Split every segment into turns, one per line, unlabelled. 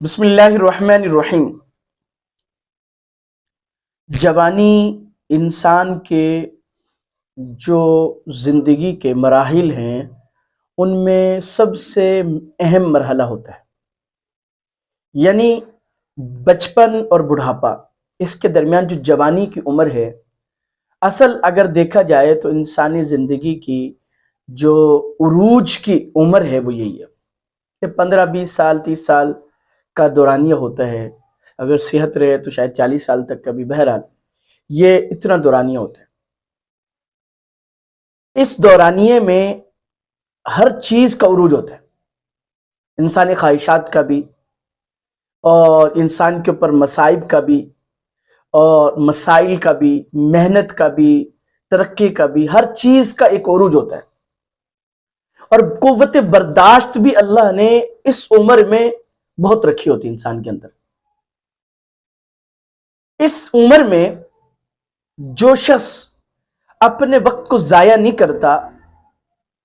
بسم اللہ الرحمن الرحیم۔ جوانی انسان کے جو زندگی کے مراحل ہیں ان میں سب سے اہم مرحلہ ہوتا ہے، یعنی بچپن اور بڑھاپا، اس کے درمیان جو جوانی کی عمر ہے، اصل اگر دیکھا جائے تو انسانی زندگی کی جو عروج کی عمر ہے وہ یہی ہے کہ 15 20 سال 30 سال کا دورانیہ ہوتا ہے، اگر صحت رہے تو شاید 40 سال تک کا بھی، بہرحال یہ اتنا دورانیہ ہوتا ہے۔ اس دورانیے میں ہر چیز کا عروج ہوتا ہے، انسانی خواہشات کا بھی، اور انسان کے اوپر مصائب کا بھی، اور مسائل کا بھی، محنت کا بھی، ترقی کا بھی، ہر چیز کا ایک عروج ہوتا ہے۔ اور قوت برداشت بھی اللہ نے اس عمر میں بہت رکھی ہوتی ہے انسان کے اندر۔ اس عمر میں جو شخص اپنے وقت کو ضائع نہیں کرتا،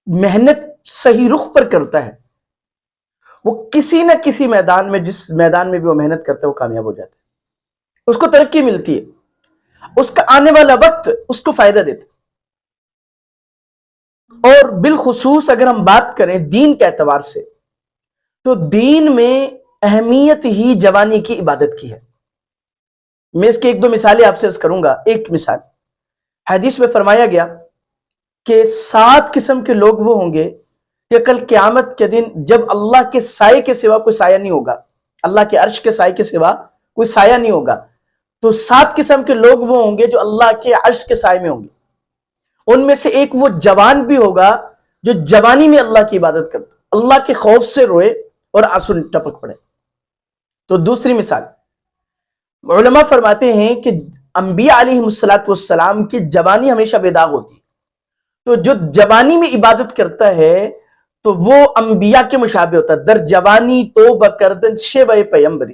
محنت صحیح رخ پر کرتا ہے، وہ کسی نہ کسی میدان میں، جس میدان میں بھی وہ محنت کرتا ہے، وہ کامیاب ہو جاتا ہے، اس کو ترقی ملتی ہے، اس کا آنے والا وقت اس کو فائدہ دیتا ہے۔ اور بالخصوص اگر ہم بات کریں دین کے اعتبار سے، تو دین میں اہمیت ہی جوانی کی عبادت کی ہے۔ میں اس کی ایک دو مثالیں آپ سے عرض کروں گا۔ ایک مثال، حدیث میں فرمایا گیا کہ 7 قسم کے لوگ وہ ہوں گے کہ کل قیامت کے دن جب اللہ کے سائے کے سوا کوئی سایہ نہیں ہوگا، اللہ کے عرش کے سائے کے سوا کوئی سایہ نہیں ہوگا، تو 7 قسم کے لوگ وہ ہوں گے جو اللہ کے عرش کے سائے میں ہوں گے۔ ان میں سے ایک وہ جوان بھی ہوگا جو جوانی میں اللہ کی عبادت کرتا، اللہ کے خوف سے روئے اور آنسو ٹپک پڑے۔ تو دوسری مثال، علماء فرماتے ہیں کہ انبیاء علیہ السلام کی جوانی ہمیشہ بے داغ ہوتی ہے، تو جو جوانی میں عبادت کرتا ہے تو وہ انبیاء کے مشابہ ہوتا ہے، در جوانی توبہ کردن شیوہ پیمبری۔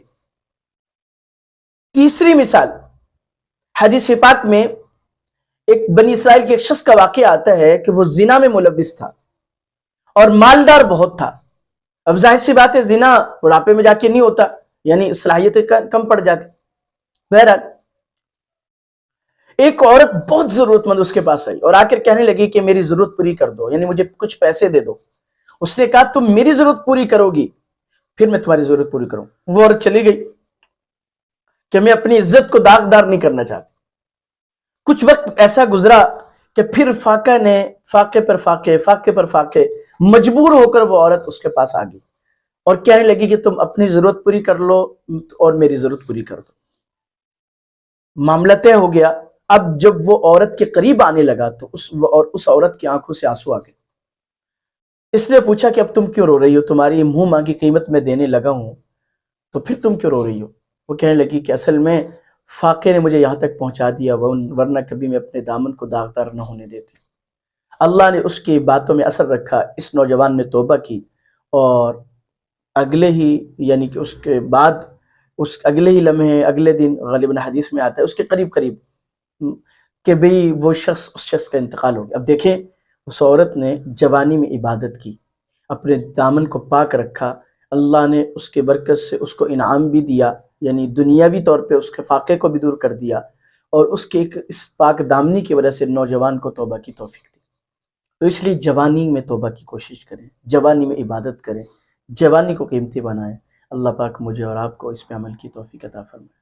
تیسری مثال، حدیث پاک میں ایک بنی اسرائیل کے ایک شخص کا واقعہ آتا ہے کہ وہ زنا میں ملوث تھا اور مالدار بہت تھا۔ اب ظاہر سی بات ہے زنا بڑھاپے میں جا کے نہیں ہوتا، یعنی صلاحیتیں کم پڑ جاتی۔ بہرحال ایک عورت بہت ضرورت مند اس کے پاس آئی اور آ کر کہنے لگی کہ میری ضرورت پوری کر دو، یعنی مجھے کچھ پیسے دے دو۔ اس نے کہا تم میری ضرورت پوری کرو گی پھر میں تمہاری ضرورت پوری کروں۔ وہ عورت چلی گئی کہ میں اپنی عزت کو داغدار نہیں کرنا چاہتی۔ کچھ وقت ایسا گزرا کہ پھر فاقہ نے فاقے پر فاقے، فاقے پر فاقے، مجبور ہو کر وہ عورت اس کے پاس آ گئی اور کہنے لگی کہ تم اپنی ضرورت پوری کر لو اور میری ضرورت پوری کر دو۔ معاملہ طے ہو گیا۔ اب جب وہ عورت کے قریب آنے لگا تو اس عورت کی آنکھوں سے آنسو آ گئے۔ اس نے پوچھا کہ اب تم کیوں رو رہی ہو؟ تمہاری منہ مانگی قیمت میں دینے لگا ہوں تو پھر تم کیوں رو رہی ہو؟ وہ کہنے لگی کہ اصل میں فاقے نے مجھے یہاں تک پہنچا دیا، ورنہ کبھی میں اپنے دامن کو داغدار نہ ہونے دیتی۔ اللہ نے اس کی باتوں میں اثر رکھا، اس نوجوان نے توبہ کی اور اگلے ہی، یعنی کہ اس کے بعد اس اگلے ہی لمحے، اگلے دن، غالباً حدیث میں آتا ہے اس کے قریب کہ بھئی وہ شخص، اس شخص کا انتقال ہو گیا۔ اب دیکھیں اس عورت نے جوانی میں عبادت کی، اپنے دامن کو پاک رکھا، اللہ نے اس کے برکت سے اس کو انعام بھی دیا، یعنی دنیاوی طور پہ اس کے فاقے کو بھی دور کر دیا، اور اس کے اس پاک دامنی کی وجہ سے نوجوان کو توبہ کی توفیق دی۔ تو اس لیے جوانی میں توبہ کی کوشش کریں، جوانی میں عبادت کریں، جوانی کو قیمتی بنائیں۔ اللہ پاک مجھے اور آپ کو اس پہ عمل کی توفیق عطا فرمائے۔